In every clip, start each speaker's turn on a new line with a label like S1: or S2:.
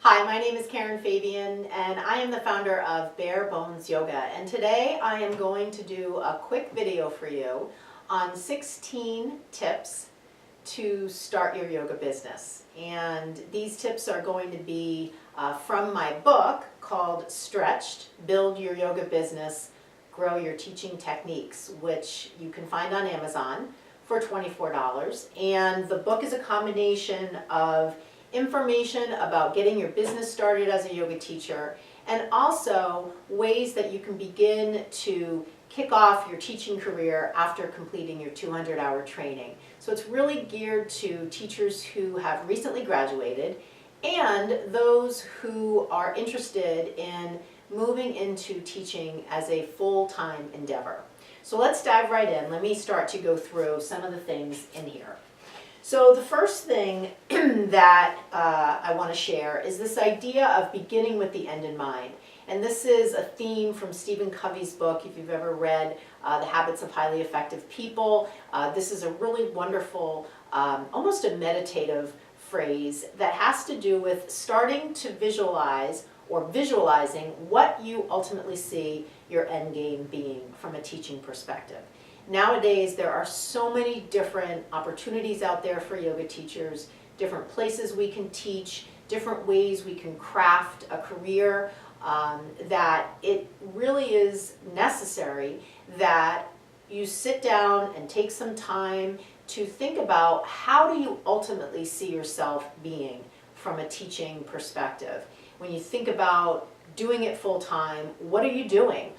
S1: Hi, my name is Karen Fabian and I am the founder of Bare Bones Yoga, and today I am going to do a quick video for you on 16 tips to start your yoga business. And these tips are going to be from my book called Stretched, Build Your Yoga Business, Grow Your Teaching Techniques, which you can find on Amazon for $24. And the book is a combination of information about getting your business started as a yoga teacher, and also ways that you can begin to kick off your teaching career after completing your 200-hour training. So it's really geared to teachers who have recently graduated and those who are interested in moving into teaching as a full-time endeavor. So let's dive right in. Let me start to go through some of the things in here. So the first thing that I want to share is this idea of beginning with the end in mind. And this is a theme from Stephen Covey's book. If you've ever read The Habits of Highly Effective People, this is a really wonderful, almost a meditative phrase that has to do with starting to visualize or visualizing what you ultimately see your end game being from a teaching perspective. Nowadays, there are so many different opportunities out there for yoga teachers, different places we can teach, different ways we can craft a career, that it really is necessary that you sit down and take some time to think about how do you ultimately see yourself being from a teaching perspective. When you think about doing it full time, what are you doing?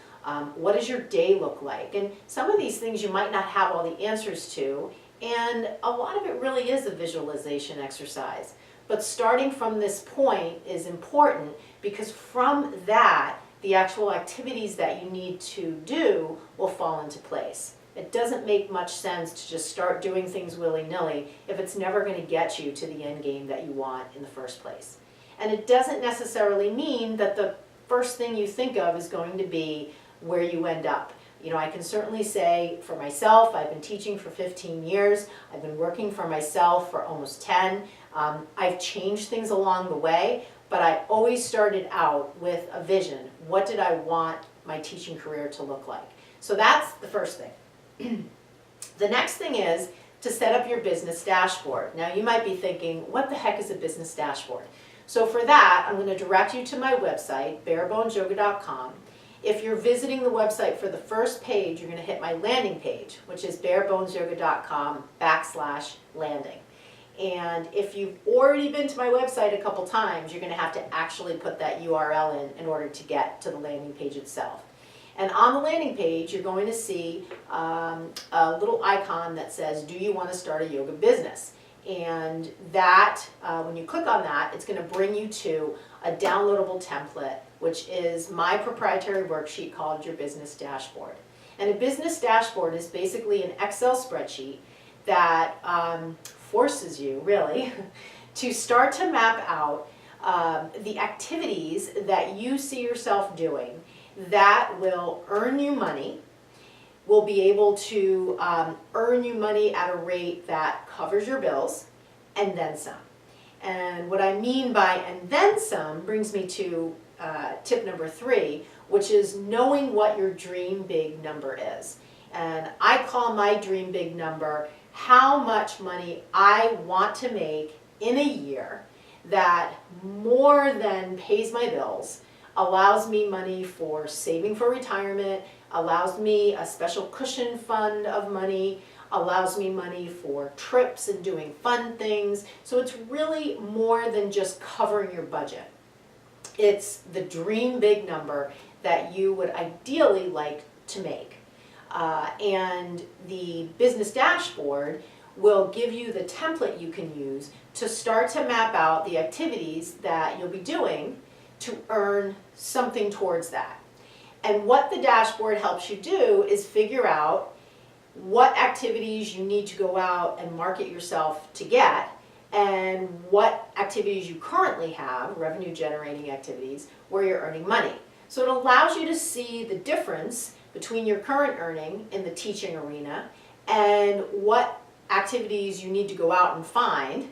S1: What does your day look like? And some of these things you might not have all the answers to, and a lot of it really is a visualization exercise. But starting from this point is important because from that, the actual activities that you need to do will fall into place. It doesn't make much sense to just start doing things willy-nilly if it's never going to get you to the end game that you want in the first place. And it doesn't necessarily mean that the first thing you think of is going to be where you end up. You know, I can certainly say for myself, I've been teaching for 15 years. I've been working for myself for almost 10. I've changed things along the way, but I always started out with a vision. What did I want my teaching career to look like? So that's the first thing. The next thing is to set up your business dashboard. Now you might be thinking, what the heck is a business dashboard? So for that, I'm going to direct you to my website, barebonesyoga.com. If you're visiting the website for the first page, you're going to hit my landing page, which is barebonesyoga.com/landing. And if you've already been to my website a couple times, you're going to have to actually put that URL in order to get to the landing page itself. And on the landing page, you're going to see a little icon that says, do you want to start a yoga business? And that, when you click on that, it's going to bring you to a downloadable template, which is my proprietary worksheet called your business dashboard. And a business dashboard is basically an Excel spreadsheet that forces you, really, to start to map out the activities that you see yourself doing that will earn you money, will be able to earn you money at a rate that covers your bills, and then some. And what I mean by and then some brings me to tip number 3, which is knowing what your dream big number is. And I call my dream big number how much money I want to make in a year that more than pays my bills, allows me money for saving for retirement, allows me a special cushion fund of money, allows me money for trips and doing fun things. So it's really more than just covering your budget. It's the dream big number that you would ideally like to make. And the business dashboard will give you the template you can use to start to map out the activities that you'll be doing to earn something towards that. And what the dashboard helps you do is figure out what activities you need to go out and market yourself to get, and what activities you currently have, revenue generating activities, where you're earning money. So it allows you to see the difference between your current earning in the teaching arena and what activities you need to go out and find,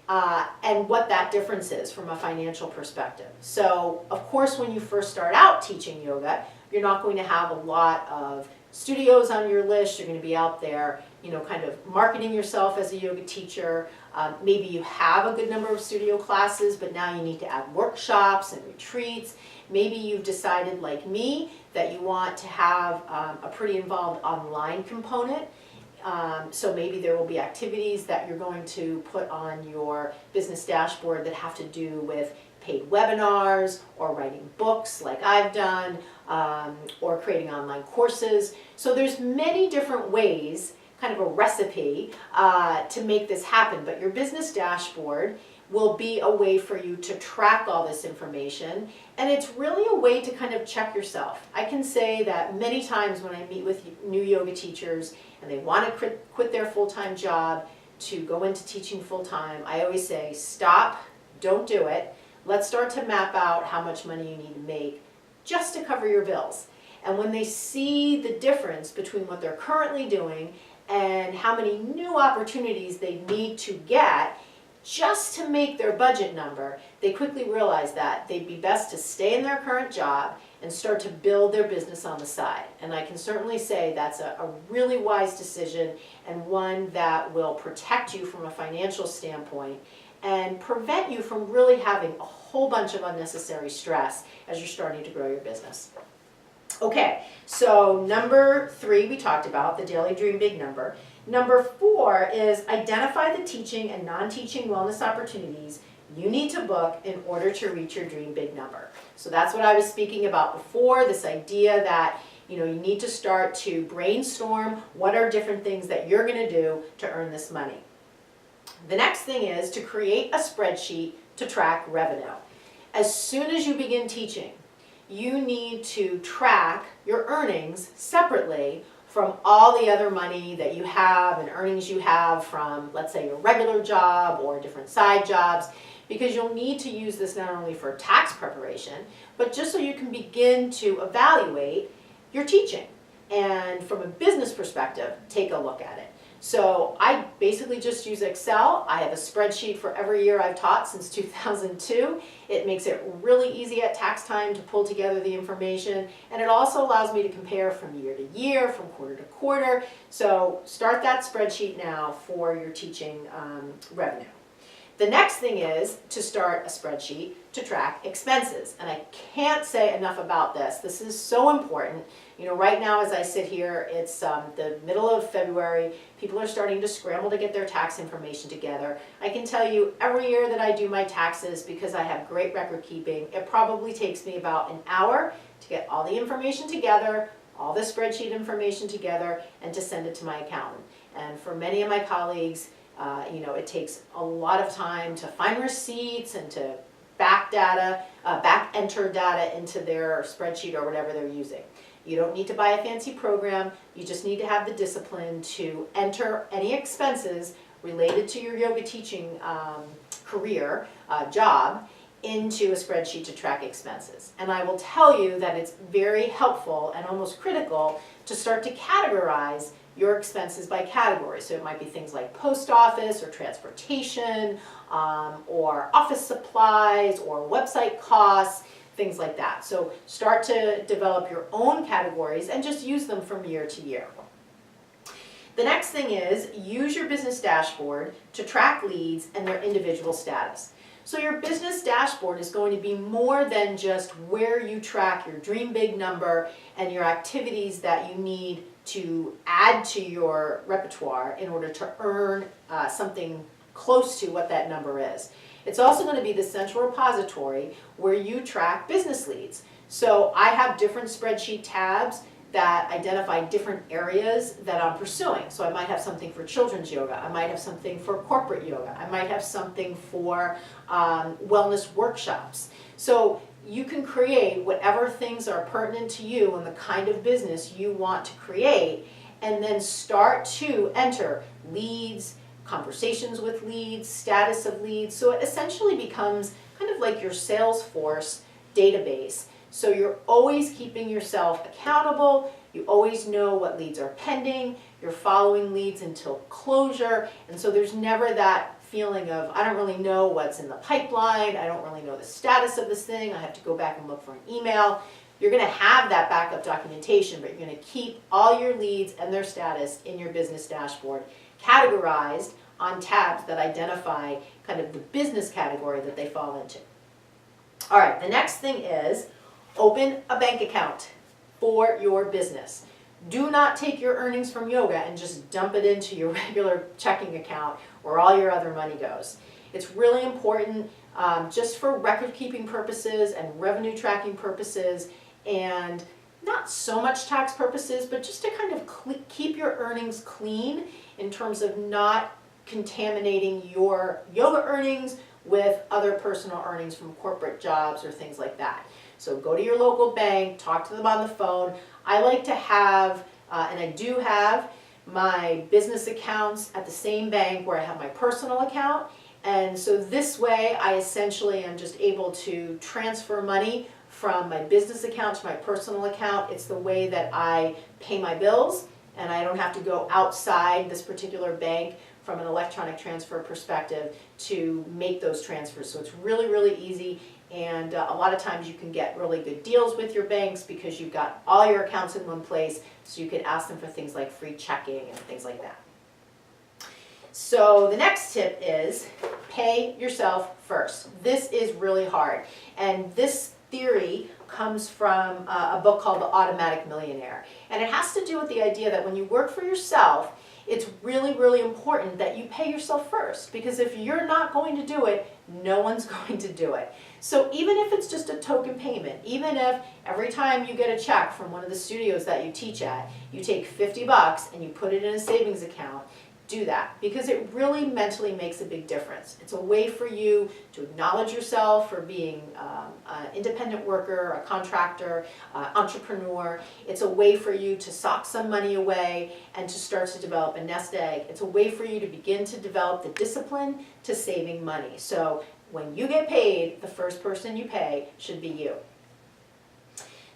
S1: and what that difference is from a financial perspective. So, of course, when you first start out teaching yoga, you're not going to have a lot of studios on your list. You're going to be out there, kind of marketing yourself as a yoga teacher. Maybe you have a good number of studio classes, but now you need to add workshops and retreats. Maybe you've decided, like me, that you want to have a pretty involved online component. So maybe there will be activities that you're going to put on your business dashboard that have to do with paid webinars or writing books like I've done, or creating online courses. So there's many different ways, kind of a recipe, to make this happen. But your business dashboard will be a way for you to track all this information, and it's really a way to kind of check yourself. I can say that many times when I meet with new yoga teachers and they want to quit their full-time job to go into teaching full-time, I always say, stop, don't do it. Let's start to map out how much money you need to make just to cover your bills. And when they see the difference between what they're currently doing and how many new opportunities they need to get just to make their budget number, they quickly realize that they'd be best to stay in their current job and start to build their business on the side. And I can certainly say that's a really wise decision, and one that will protect you from a financial standpoint and prevent you from really having a whole bunch of unnecessary stress as you're starting to grow your business. Okay, so number 3 we talked about, the daily dream big number. Number 4 is identify the teaching and non-teaching wellness opportunities you need to book in order to reach your dream big number. So that's what I was speaking about before, this idea that you need to start to brainstorm what are different things that you're going to do to earn this money. The next thing is to create a spreadsheet to track revenue. As soon as you begin teaching, you need to track your earnings separately from all the other money that you have and earnings you have from, let's say, your regular job or different side jobs, because you'll need to use this not only for tax preparation, but just so you can begin to evaluate your teaching. And from a business perspective, take a look at it. So I basically just use Excel. I have a spreadsheet for every year I've taught since 2002. It makes it really easy at tax time to pull together the information, and it also allows me to compare from year to year, from quarter to quarter. So start that spreadsheet now for your teaching revenue. The next thing is to start a spreadsheet to track expenses. And I can't say enough about this. This is so important. Right now as I sit here, it's the middle of February. People are starting to scramble to get their tax information together. I can tell you every year that I do my taxes, because I have great record keeping, it probably takes me about an hour to get all the information together, all the spreadsheet information together, and to send it to my accountant. And for many of my colleagues, it takes a lot of time to find receipts and to back enter data into their spreadsheet or whatever they're using. You don't need to buy a fancy program. You just need to have the discipline to enter any expenses related to your yoga teaching career, job, into a spreadsheet to track expenses. And I will tell you that it's very helpful and almost critical to start to categorize your expenses by category. So it might be things like post office or transportation, or office supplies or website costs, things like that. So start to develop your own categories and just use them from year to year. The next thing is use your business dashboard to track leads and their individual status. So your business dashboard is going to be more than just where you track your dream big number and your activities that you need to add to your repertoire in order to earn something close to what that number is. It's also going to be the central repository where you track business leads. So I have different spreadsheet tabs that identify different areas that I'm pursuing. So I might have something for children's yoga, I might have something for corporate yoga, I might have something for wellness workshops. So you can create whatever things are pertinent to you and the kind of business you want to create, and then start to enter leads, conversations with leads, status of leads. So it essentially becomes kind of like your Salesforce database. So you're always keeping yourself accountable, you always know what leads are pending, you're following leads until closure, and so there's never that feeling of, I don't really know what's in the pipeline, I don't really know the status of this thing, I have to go back and look for an email. You're going to have that backup documentation, but you're going to keep all your leads and their status in your business dashboard, categorized on tabs that identify kind of the business category that they fall into. All right, the next thing is open a bank account for your business. Do not take your earnings from yoga and just dump it into your regular checking account where all your other money goes. It's really important just for record keeping purposes and revenue tracking purposes, and not so much tax purposes, but just to kind of keep your earnings clean in terms of not contaminating your yoga earnings with other personal earnings from corporate jobs or things like that. So go to your local bank, talk to them on the phone. I like to have, and I do have, my business accounts at the same bank where I have my personal account. And so this way I essentially am just able to transfer money from my business account to my personal account. It's the way that I pay my bills, and I don't have to go outside this particular bank from an electronic transfer perspective to make those transfers. So it's really, really easy, and a lot of times you can get really good deals with your banks because you've got all your accounts in one place, so you can ask them for things like free checking and things like that. So the next tip is pay yourself first. This is really hard, and this theory comes from a book called The Automatic Millionaire, and it has to do with the idea that when you work for yourself, it's really, really important that you pay yourself first, because if you're not going to do it, no one's going to do it. So even if it's just a token payment, even if every time you get a check from one of the studios that you teach at, you take $50 and you put it in a savings account, do that, because it really mentally makes a big difference. It's a way for you to acknowledge yourself for being an independent worker, a contractor, entrepreneur. It's a way for you to sock some money away and to start to develop a nest egg. It's a way for you to begin to develop the discipline to saving money. So when you get paid, the first person you pay should be you.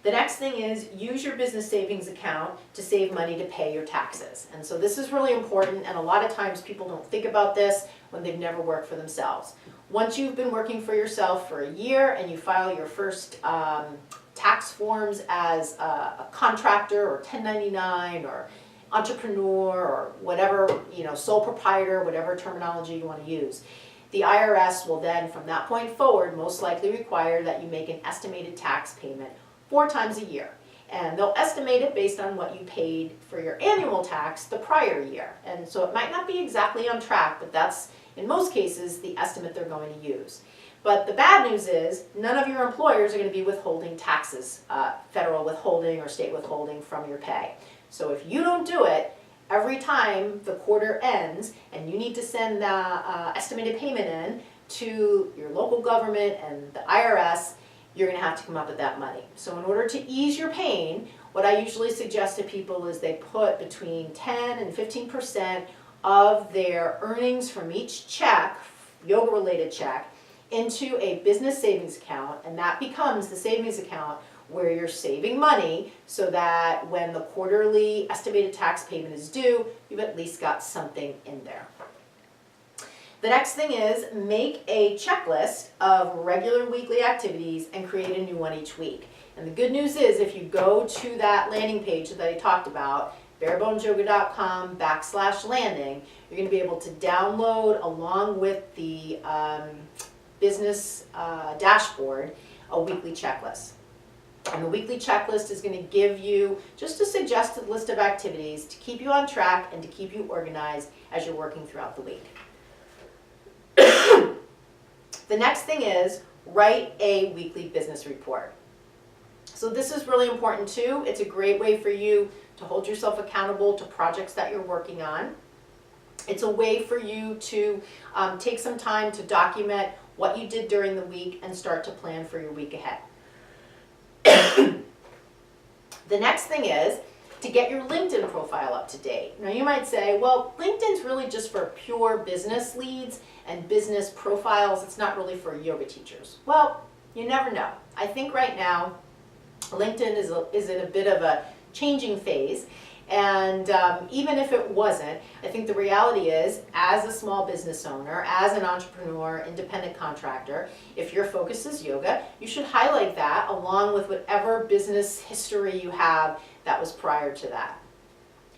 S1: The next thing is use your business savings account to save money to pay your taxes. And so this is really important, and a lot of times people don't think about this when they've never worked for themselves. Once you've been working for yourself for a year and you file your first tax forms as a contractor or 1099 or entrepreneur or whatever, sole proprietor, whatever terminology you want to use, the IRS will then, from that point forward, most likely require that you make an estimated tax payment 4 times a year. And they'll estimate it based on what you paid for your annual tax the prior year. And so it might not be exactly on track, but that's, in most cases, the estimate they're going to use. But the bad news is none of your employers are going to be withholding taxes, federal withholding or state withholding from your pay. So if you don't do it, every time the quarter ends and you need to send the estimated payment in to your local government and the IRS, you're going to have to come up with that money. So in order to ease your pain, what I usually suggest to people is they put between 10 and 15% of their earnings from each check, yoga-related check, into a business savings account, and that becomes the savings account where you're saving money so that when the quarterly estimated tax payment is due, you've at least got something in there. The next thing is make a checklist of regular weekly activities and create a new one each week. And the good news is if you go to that landing page that I talked about, barebonesyoga.com/landing, you're going to be able to download along with the business dashboard a weekly checklist. And the weekly checklist is going to give you just a suggested list of activities to keep you on track and to keep you organized as you're working throughout the week. The next thing is write a weekly business report. So this is really important too. It's a great way for you to hold yourself accountable to projects that you're working on. It's a way for you to take some time to document what you did during the week and start to plan for your week ahead. The next thing is to get your LinkedIn profile up to date. Now you might say, well, LinkedIn's really just for pure business leads and business profiles. It's not really for yoga teachers. Well, you never know. I think right now LinkedIn is in a bit of a changing phase, And even if it wasn't, I think the reality is, as a small business owner, as an entrepreneur, independent contractor, if your focus is yoga, you should highlight that along with whatever business history you have that was prior to that.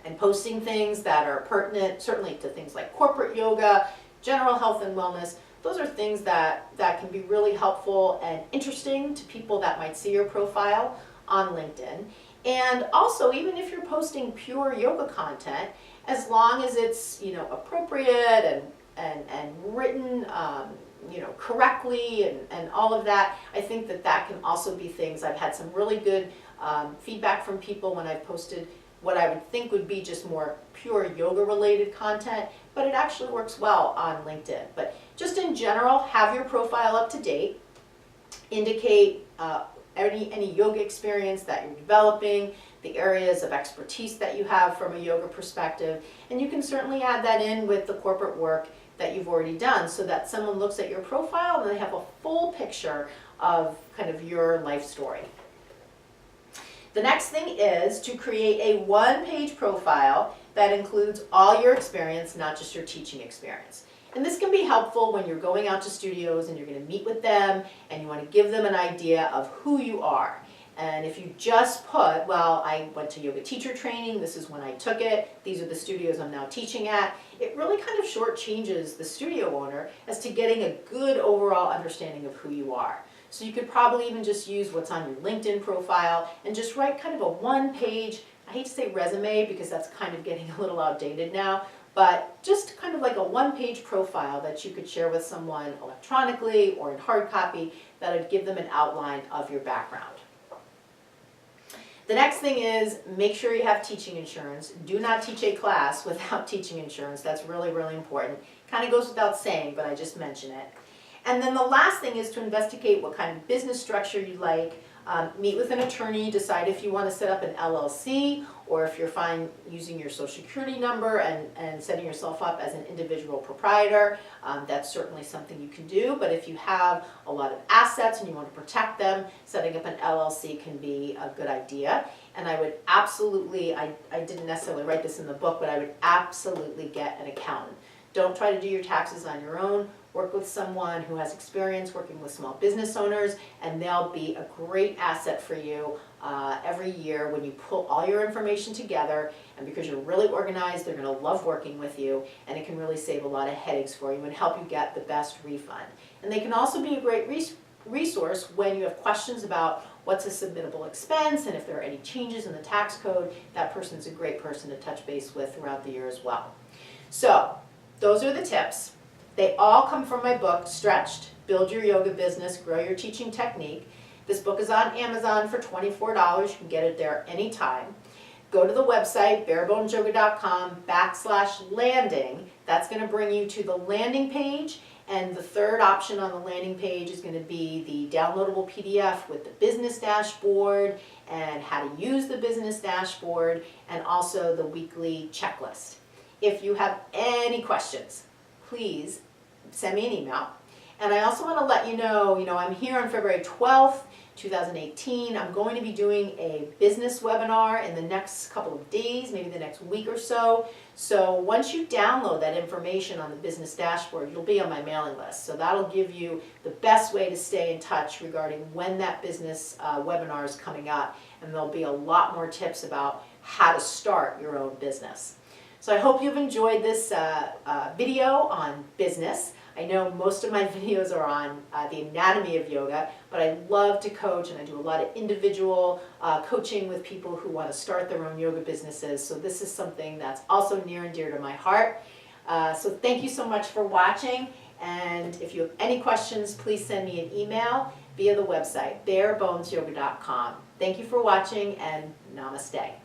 S1: And posting things that are pertinent, certainly to things like corporate yoga, general health and wellness, those are things that can be really helpful and interesting to people that might see your profile on LinkedIn. And also, even if you're posting pure yoga content, as long as it's, you know, appropriate and written, you know, correctly and all of that, I think that can also be things. I've had some really good feedback from people when I've posted what I would think would be just more pure yoga related content, but it actually works well on LinkedIn. But just in general, have your profile up to date, indicate any yoga experience that you're developing, the areas of expertise that you have from a yoga perspective, and you can certainly add that in with the corporate work that you've already done so that someone looks at your profile and they have a full picture of kind of your life story. The next thing is to create a one-page profile that includes all your experience, not just your teaching experience. And this can be helpful when you're going out to studios and you're going to meet with them and you want to give them an idea of who you are. And if you just put, well, I went to yoga teacher training, this is when I took it, these are the studios I'm now teaching at, it really kind of shortchanges the studio owner as to getting a good overall understanding of who you are. So you could probably even just use what's on your LinkedIn profile and just write kind of a one-page, I hate to say resume because that's kind of getting a little outdated now, but just kind of like a one-page profile that you could share with someone electronically or in hard copy that would give them an outline of your background. The next thing is make sure you have teaching insurance. Do not teach a class without teaching insurance. That's really, really important. Kind of goes without saying, but I just mention it. And then the last thing is to investigate what kind of business structure you like. Meet with an attorney, decide if you want to set up an LLC or if you're fine using your social security number and setting yourself up as an individual proprietor. That's certainly something you can do, but if you have a lot of assets and you want to protect them, setting up an LLC can be a good idea. And I would absolutely, I didn't necessarily write this in the book, but I would absolutely get an accountant. Don't try to do your taxes on your own. Work with someone who has experience working with small business owners, and they'll be a great asset for you every year when you pull all your information together. And because you're really organized, they're going to love working with you, and it can really save a lot of headaches for you and help you get the best refund. And they can also be a great resource when you have questions about what's a submittable expense and if there are any changes in the tax code. That person's a great person to touch base with throughout the year as well. So those are the tips. They all come from my book, Stretched, Build Your Yoga Business, Grow Your Teaching Technique. This book is on Amazon for $24. You can get it there anytime. Go to the website, barebonesyoga.com/landing. That's going to bring you to the landing page. And the third option on the landing page is going to be the downloadable PDF with the business dashboard and how to use the business dashboard and also the weekly checklist. If you have any questions, please send me an email. And I also want to let you know, I'm here on February 12th, 2018. I'm going to be doing a business webinar in the next couple of days, maybe the next week or so. So once you download that information on the business dashboard, you'll be on my mailing list. So that'll give you the best way to stay in touch regarding when that business webinar is coming up. And there'll be a lot more tips about how to start your own business. So I hope you've enjoyed this video on business. I know most of my videos are on the anatomy of yoga, but I love to coach and I do a lot of individual coaching with people who want to start their own yoga businesses. So this is something that's also near and dear to my heart. So thank you so much for watching. And if you have any questions, please send me an email via the website, barebonesyoga.com. Thank you for watching and namaste.